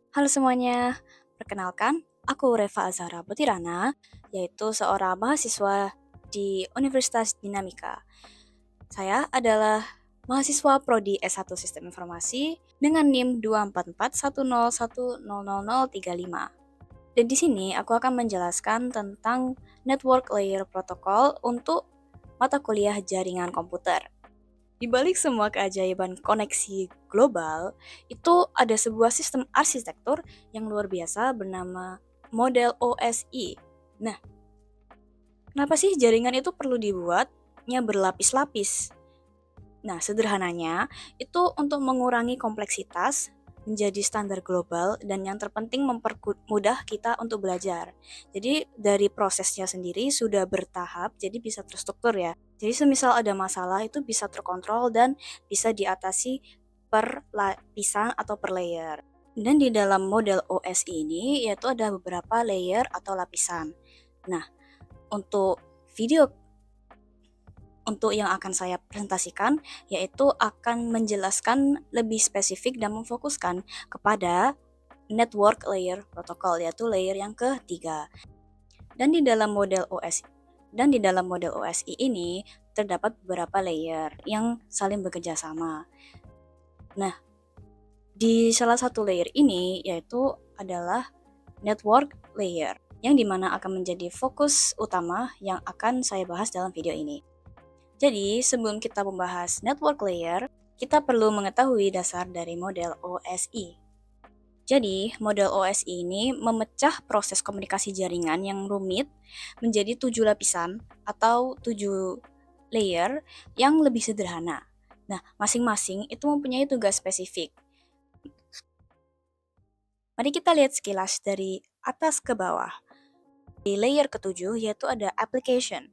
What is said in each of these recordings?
Halo semuanya, perkenalkan, aku Reva Azhara Putirana, yaitu seorang mahasiswa di Universitas Dinamika. Saya adalah mahasiswa Prodi S1 Sistem Informasi dengan NIM 24410100035. Dan di sini aku akan menjelaskan tentang Network Layer Protocol untuk mata kuliah jaringan komputer. Di balik semua keajaiban koneksi global, itu ada sebuah sistem arsitektur yang luar biasa bernama model OSI. Nah, kenapa sih jaringan itu perlu dibuatnya berlapis-lapis? Nah, sederhananya, itu untuk mengurangi kompleksitas, menjadi standar global, dan yang terpenting mempermudah kita untuk belajar. Jadi, dari prosesnya sendiri sudah bertahap, jadi bisa terstruktur ya. Jadi, semisal ada masalah, itu bisa terkontrol dan bisa diatasi per lapisan atau per layer. Dan di dalam model OS ini, yaitu ada beberapa layer atau lapisan. Nah, untuk video untuk yang akan saya presentasikan, yaitu akan menjelaskan lebih spesifik dan memfokuskan kepada network layer protokol, yaitu layer yang ketiga. Dan di dalam model OSI ini terdapat beberapa layer yang saling bekerja sama. Nah, di salah satu layer ini yaitu adalah network layer, yang dimana akan menjadi fokus utama yang akan saya bahas dalam video ini. Jadi, sebelum kita membahas network layer, kita perlu mengetahui dasar dari model OSI. Jadi, model OSI ini memecah proses komunikasi jaringan yang rumit menjadi 7 lapisan atau 7 layer yang lebih sederhana. Nah, masing-masing itu mempunyai tugas spesifik. Mari kita lihat sekilas dari atas ke bawah. Di layer ketujuh yaitu ada application.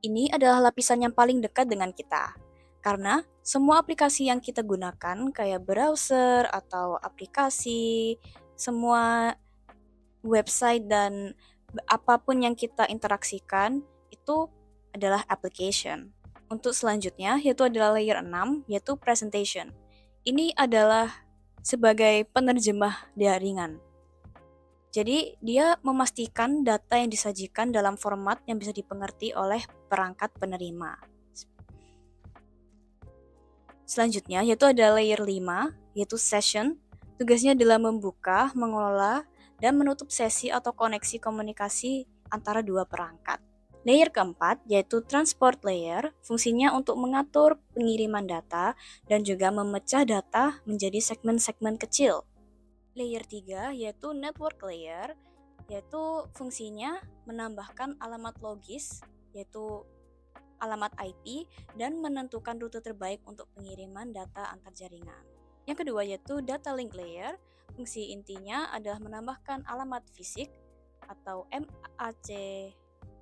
Ini adalah lapisan yang paling dekat dengan kita, karena semua aplikasi yang kita gunakan, kayak browser atau aplikasi, semua website dan apapun yang kita interaksikan, itu adalah application. Untuk selanjutnya, yaitu adalah layer 6, yaitu presentation. Ini adalah sebagai penerjemah jaringan. Jadi, dia memastikan data yang disajikan dalam format yang bisa dipengerti oleh perangkat penerima. Selanjutnya, yaitu ada layer 5, yaitu session. Tugasnya adalah membuka, mengelola, dan menutup sesi atau koneksi komunikasi antara dua perangkat. Layer keempat, yaitu transport layer, fungsinya untuk mengatur pengiriman data dan juga memecah data menjadi segmen-segmen kecil. Layer 3 yaitu network layer, yaitu fungsinya menambahkan alamat logis, yaitu alamat IP, dan menentukan rute terbaik untuk pengiriman data antar jaringan. Yang kedua yaitu data link layer, fungsi intinya adalah menambahkan alamat fisik atau MAC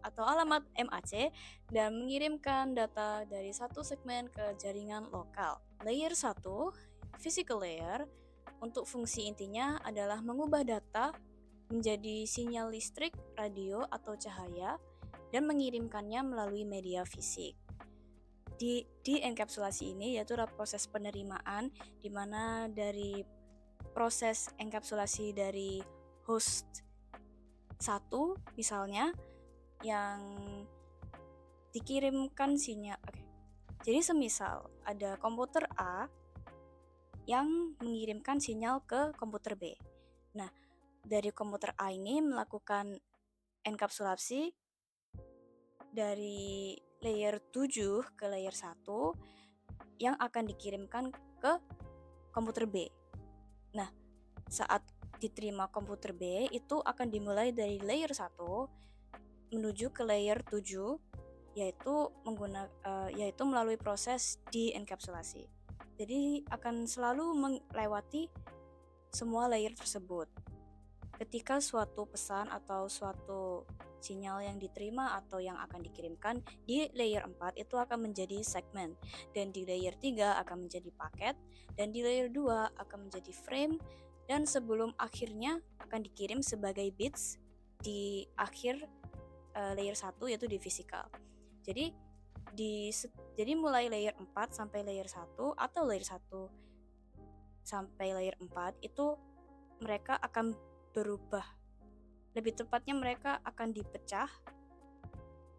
atau alamat MAC dan mengirimkan data dari satu segmen ke jaringan lokal. Layer 1, physical layer, untuk fungsi intinya adalah mengubah data menjadi sinyal listrik, radio, atau cahaya dan mengirimkannya melalui media fisik. Di enkapsulasi ini yaitu proses penerimaan, di mana dari proses enkapsulasi dari host 1 misalnya yang dikirimkan sinyal. Jadi semisal ada komputer A yang mengirimkan sinyal ke komputer B. Nah, dari komputer A ini melakukan enkapsulasi dari layer 7 ke layer 1 yang akan dikirimkan ke komputer B. Nah, saat diterima komputer B itu akan dimulai dari layer 1 menuju ke layer 7 yaitu melalui proses dienkapsulasi. Jadi akan selalu melewati semua layer tersebut. Ketika suatu pesan atau suatu sinyal yang diterima atau yang akan dikirimkan di layer 4 itu akan menjadi segmen, dan di layer 3 akan menjadi paket, dan di layer 2 akan menjadi frame, dan sebelum akhirnya akan dikirim sebagai bits di akhir layer 1 yaitu di physical. Jadi mulai layer 4 sampai layer 1 atau layer 1 sampai layer 4 itu mereka akan berubah. Lebih tepatnya mereka akan dipecah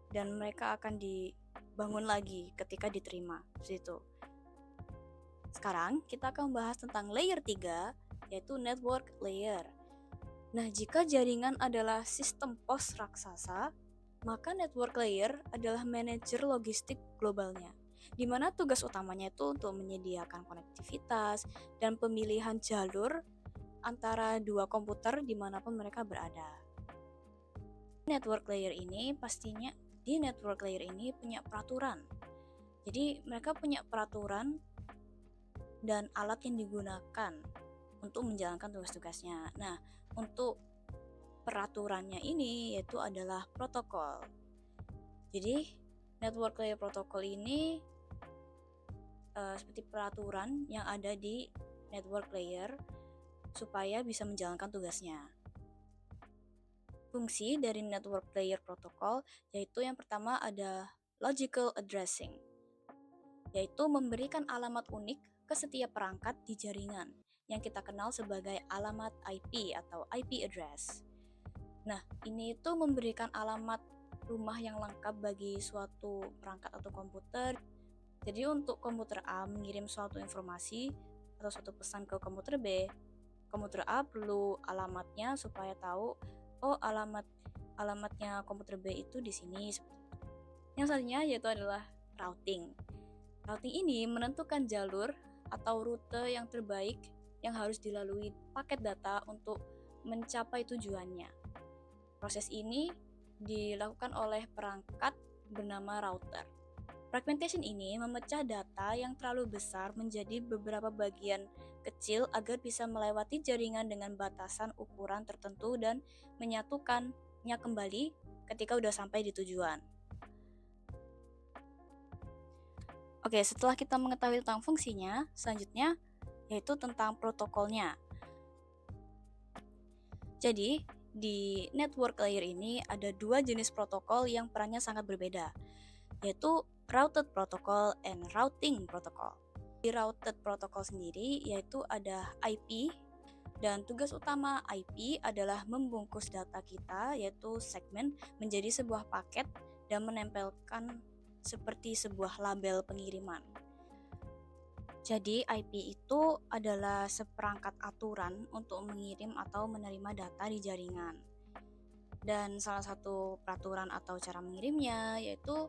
dan mereka akan dibangun lagi ketika diterima. Seperti itu. Sekarang kita akan membahas tentang layer 3, yaitu network layer. Nah, jika jaringan adalah sistem pos raksasa, maka network layer adalah manajer logistik globalnya, di mana tugas utamanya itu untuk menyediakan konektivitas dan pemilihan jalur antara dua komputer dimanapun mereka berada. Network layer ini punya peraturan. Jadi mereka punya peraturan dan alat yang digunakan untuk menjalankan tugas-tugasnya. Nah, untuk peraturannya ini yaitu adalah protokol. Jadi, network layer protokol ini seperti peraturan yang ada di network layer supaya bisa menjalankan tugasnya. Fungsi dari network layer protokol yaitu yang pertama ada logical addressing, yaitu memberikan alamat unik ke setiap perangkat di jaringan yang kita kenal sebagai alamat IP atau IP address. Nah, ini itu memberikan alamat rumah yang lengkap bagi suatu perangkat atau komputer. Jadi untuk komputer A mengirim suatu informasi atau suatu pesan ke komputer B, komputer A perlu alamatnya supaya tahu, oh alamatnya komputer B itu di sini. Yang selanjutnya yaitu adalah routing. Routing ini menentukan jalur atau rute yang terbaik yang harus dilalui paket data untuk mencapai tujuannya. Proses ini dilakukan oleh perangkat bernama router. Fragmentation ini memecah data yang terlalu besar menjadi beberapa bagian kecil agar bisa melewati jaringan dengan batasan ukuran tertentu dan menyatukannya kembali ketika udah sampai di tujuan. Oke, setelah kita mengetahui tentang fungsinya, selanjutnya yaitu tentang protokolnya. Jadi, di network layer ini ada dua jenis protokol yang perannya sangat berbeda, yaitu routed protocol and routing protocol. Di routed protocol sendiri yaitu ada IP, dan tugas utama IP adalah membungkus data kita yaitu segmen menjadi sebuah paket dan menempelkan seperti sebuah label pengiriman. Jadi IP itu adalah seperangkat aturan untuk mengirim atau menerima data di jaringan. Dan salah satu peraturan atau cara mengirimnya yaitu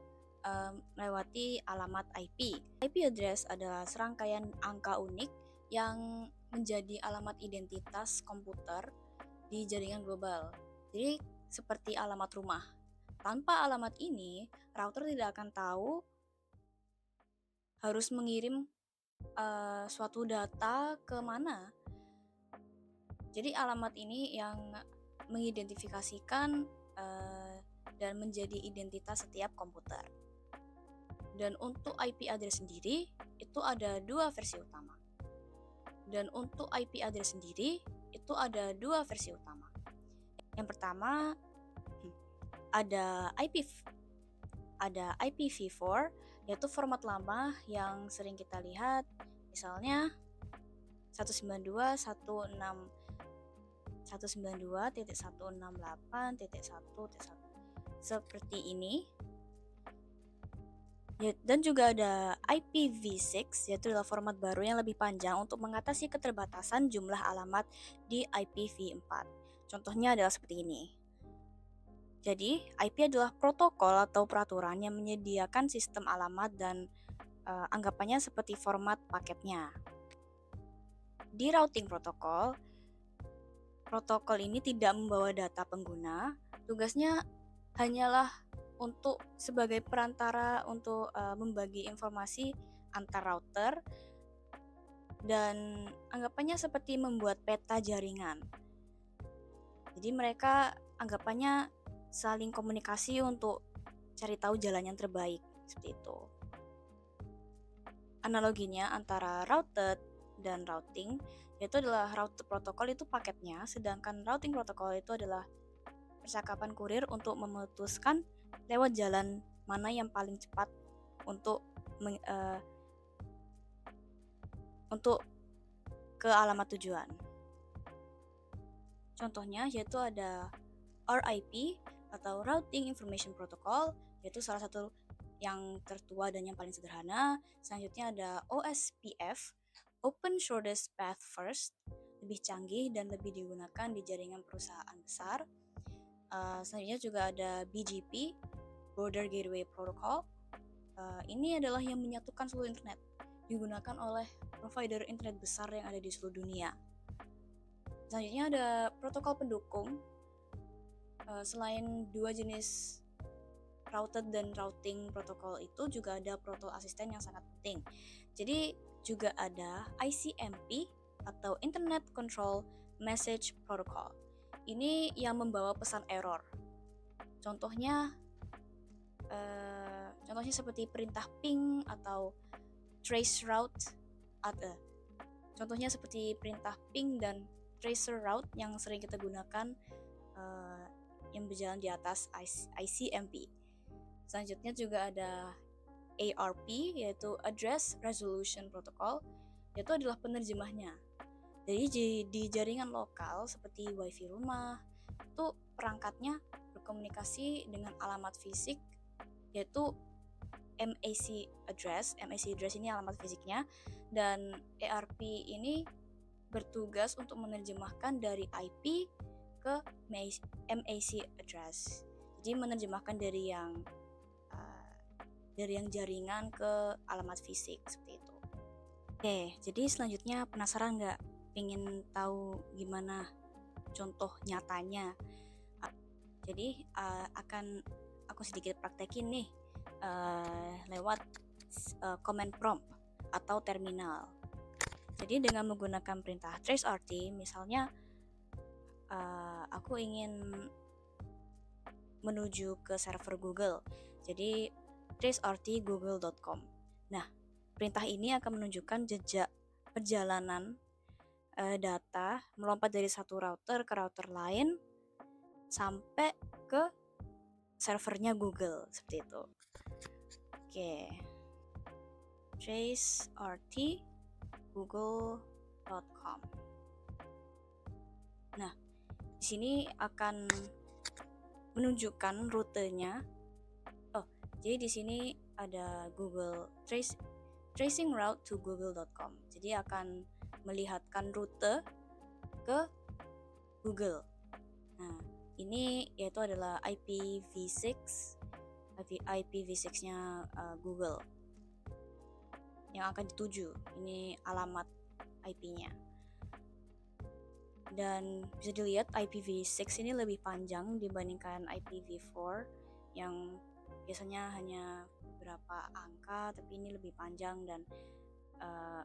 melewati alamat IP. IP address adalah serangkaian angka unik yang menjadi alamat identitas komputer di jaringan global. Jadi seperti alamat rumah. Tanpa alamat ini, router tidak akan tahu harus mengirim suatu data ke mana. Jadi alamat ini yang mengidentifikasikan dan menjadi identitas setiap komputer. Dan untuk IP address sendiri itu ada dua versi utama. Yang pertama ada IPv4, yaitu format lama yang sering kita lihat, misalnya 192.168.1.1 seperti ini. Dan juga ada IPv6, yaitu adalah format baru yang lebih panjang untuk mengatasi keterbatasan jumlah alamat di IPv4. Contohnya adalah seperti ini. Jadi, IP adalah protokol atau peraturan yang menyediakan sistem alamat dan anggapannya seperti format paketnya. Di routing protokol ini tidak membawa data pengguna. Tugasnya hanyalah untuk sebagai perantara untuk membagi informasi antar router dan anggapannya seperti membuat peta jaringan. Jadi mereka anggapannya saling komunikasi untuk cari tahu jalan yang terbaik, seperti itu. Analoginya antara routed dan routing, yaitu adalah routed protokol itu paketnya, sedangkan routing protokol itu adalah percakapan kurir untuk memutuskan lewat jalan mana yang paling cepat untuk ke alamat tujuan. Contohnya yaitu ada RIP atau Routing Information Protocol, yaitu salah satu yang tertua dan yang paling sederhana. Selanjutnya ada OSPF, Open Shortest Path First, lebih canggih dan lebih digunakan di jaringan perusahaan besar. Selanjutnya juga ada BGP, Border Gateway Protocol. Ini adalah yang menyatukan seluruh internet, digunakan oleh provider internet besar yang ada di seluruh dunia. Selanjutnya ada protokol pendukung. Selain dua jenis routed dan routing protokol itu, juga ada protokol asisten yang sangat penting. Jadi juga ada ICMP atau Internet Control Message Protocol. Ini yang membawa pesan error. Contohnya seperti perintah ping atau trace route. Contohnya seperti perintah ping dan tracer route yang sering kita gunakan yang berjalan di atas ICMP. Selanjutnya juga ada ARP, yaitu Address Resolution Protocol, yaitu adalah penerjemahnya. Jadi di jaringan lokal seperti wifi rumah, itu perangkatnya berkomunikasi dengan alamat fisik, yaitu MAC address. MAC address ini alamat fisiknya, dan ARP ini bertugas untuk menerjemahkan dari IP ke MAC address. Jadi menerjemahkan dari yang jaringan ke alamat fisik seperti itu. Oke, jadi selanjutnya penasaran nggak? Pengen tahu gimana contoh nyatanya? Jadi akan aku sedikit praktekin nih lewat command prompt atau terminal. Jadi dengan menggunakan perintah traceRT, misalnya aku ingin menuju ke server Google. Jadi traceRT google.com. Nah, perintah ini akan menunjukkan jejak perjalanan data melompat dari satu router ke router lain sampai ke servernya Google, seperti itu. Oke. traceRT google.com. Nah, di sini akan menunjukkan rutenya. Jadi di sini ada Google tracing route to google.com. Jadi akan melihatkan rute ke Google. Nah, ini yaitu adalah IPv6-nya Google yang akan dituju. Ini alamat IP-nya. Dan bisa dilihat IPv6 ini lebih panjang dibandingkan IPv4 yang biasanya hanya beberapa angka, tapi ini lebih panjang dan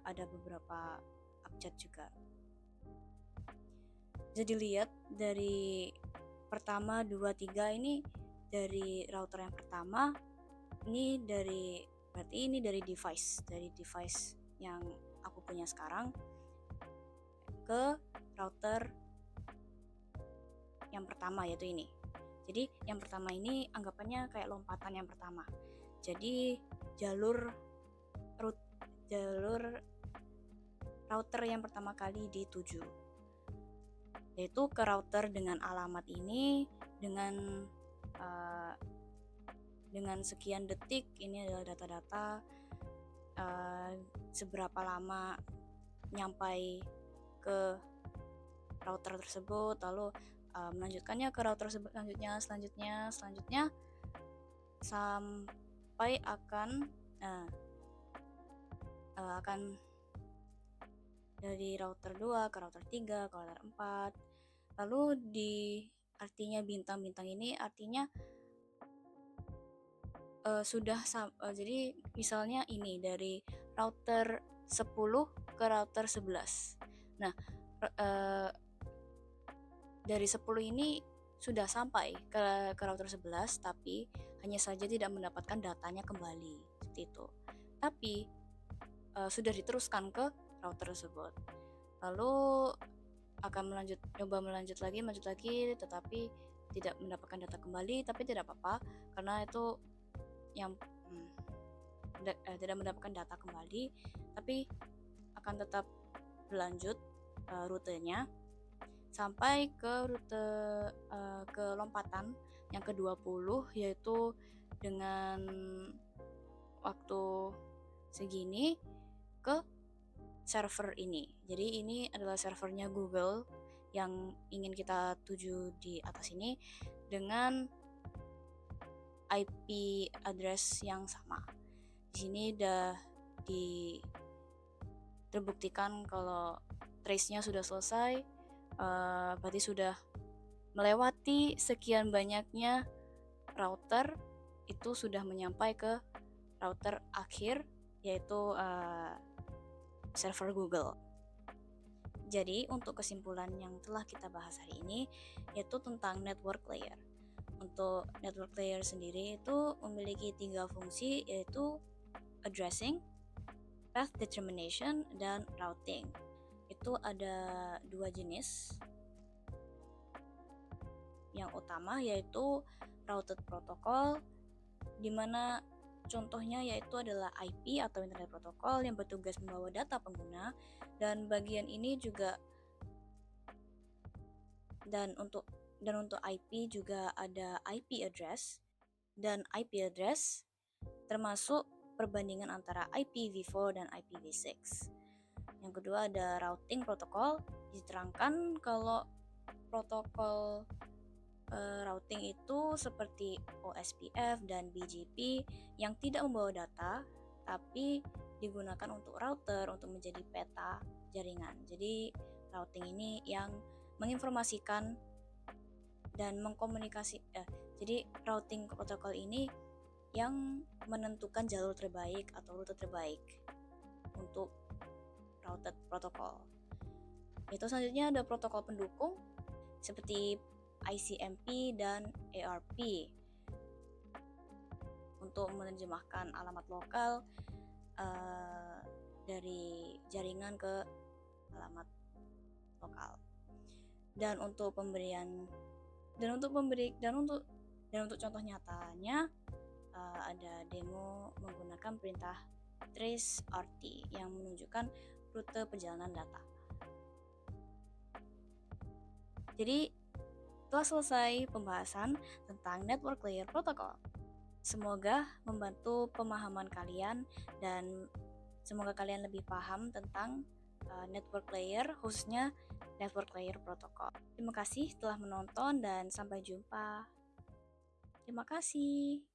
ada beberapa abjad juga. Bisa dilihat dari pertama, 2, 3 ini dari router yang pertama, berarti ini dari device yang aku punya sekarang ke router yang pertama, yaitu ini. Jadi yang pertama ini anggapannya kayak lompatan yang pertama. Jadi jalur router yang pertama kali dituju, yaitu ke router dengan alamat ini dengan sekian detik. Ini adalah data-data seberapa lama nyampai ke router tersebut, lalu melanjutkannya ke router selanjutnya sampai akan dari router 2 ke router 3 ke router 4. Lalu di artinya bintang-bintang ini artinya jadi misalnya ini dari router 10 ke router 11. Nah, dari 10 ini sudah sampai ke router 11, tapi hanya saja tidak mendapatkan datanya kembali, seperti itu. Tapi sudah diteruskan ke router tersebut. Lalu akan melanjut lagi, tetapi tidak mendapatkan data kembali, tapi tidak apa-apa karena itu yang tidak mendapatkan data kembali, tapi akan tetap berlanjut rutenya. sampai ke rute ke lompatan yang ke-20, yaitu dengan waktu segini ke server ini. Jadi ini adalah servernya Google yang ingin kita tuju di atas ini dengan IP address yang sama. Di sini udah terbuktikan kalau trace-nya sudah selesai, berarti sudah melewati sekian banyaknya router, itu sudah menyampai ke router akhir, yaitu server Google. Jadi untuk kesimpulan yang telah kita bahas hari ini yaitu tentang network layer. Untuk network layer sendiri itu memiliki 3 fungsi, yaitu addressing, path determination, dan routing. Itu ada 2 jenis. Yang utama yaitu routed protocol, di mana contohnya yaitu adalah IP atau Internet Protocol yang bertugas membawa data pengguna, dan bagian ini juga dan untuk IP juga ada IP address, dan IP address termasuk perbandingan antara IPv4 dan IPv6. Yang kedua ada routing protokol, diterangkan kalau protokol routing itu seperti OSPF dan BGP yang tidak membawa data, tapi digunakan untuk router untuk menjadi peta jaringan. Jadi routing ini yang menginformasikan dan jadi routing protokol ini yang menentukan jalur terbaik atau rute terbaik untuk routed protokol. Itu selanjutnya ada protokol pendukung seperti ICMP dan ARP untuk menerjemahkan alamat lokal dari jaringan ke alamat lokal. Dan untuk contoh nyatanya ada demo menggunakan perintah trace RT yang menunjukkan rute perjalanan data. Jadi telah selesai pembahasan tentang network layer protocol. Semoga membantu pemahaman kalian dan semoga kalian lebih paham tentang network layer, khususnya network layer protokol. Terima kasih telah menonton dan sampai jumpa. Terima kasih.